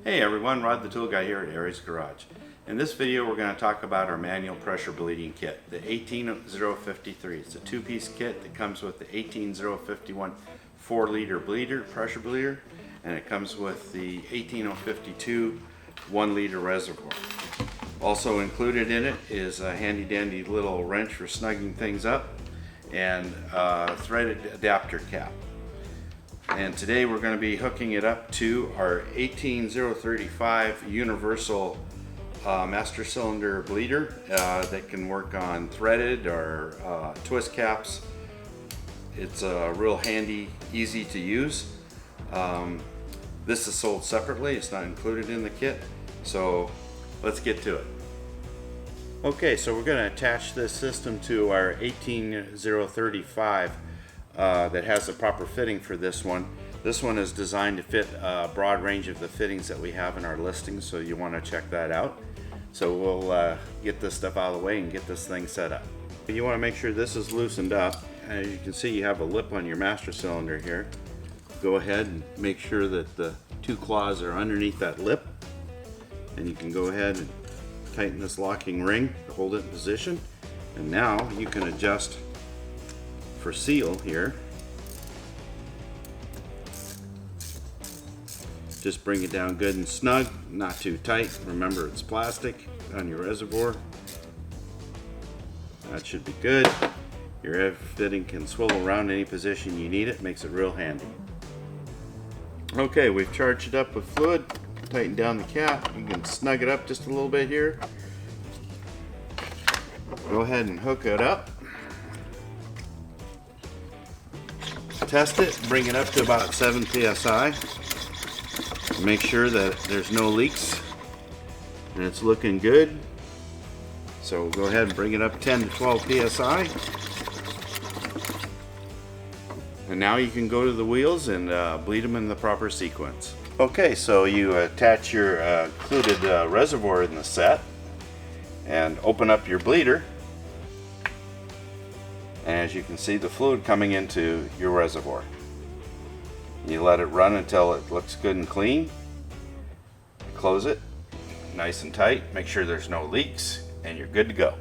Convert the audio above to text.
Hey everyone, Rod the Tool Guy here at ARES Garage. In this video we're going to talk about our manual pressure bleeding kit, the 18053. It's a two-piece kit that comes with the 18051 4-liter bleeder, pressure bleeder, and it comes with the 18052 1-liter reservoir. Also included in it is a handy dandy little wrench for snugging things up and a threaded adapter cap. And today we're going to be hooking it up to our 18035 universal master cylinder bleeder that can work on threaded or twist caps. It's real handy, easy to use. This is sold separately, it's not included in the kit, so let's get to it. Okay, so we're going to attach this system to our 18035 that has the proper fitting for this one. This one is designed to fit a broad range of the fittings that we have in our listings, so you want to check that out. So we'll get this stuff out of the way and get this thing set up. You want to make sure this is loosened up. As you can see, you have a lip on your master cylinder here. Go ahead and make sure that the two claws are underneath that lip, and you can go ahead and tighten this locking ring to hold it in position. And now you can adjust for seal here. Just bring it down good and snug, not too tight. Remember, it's plastic on your reservoir. That should be good. Your fitting can swivel around any position you need it, makes it real handy. Okay, we've charged it up with fluid, tighten down the cap. You can snug it up just a little bit here. Go ahead and hook it up. Test it, bring it up to about 7 psi. Make sure that there's no leaks and it's looking good. So go ahead and bring it up 10 to 12 psi. And now you can go to the wheels and bleed them in the proper sequence. Okay, so you attach your included reservoir in the set and open up your bleeder. And as you can see, the fluid coming into your reservoir. You let it run until it looks good and clean. Close it nice and tight, make sure there's no leaks, and you're good to go.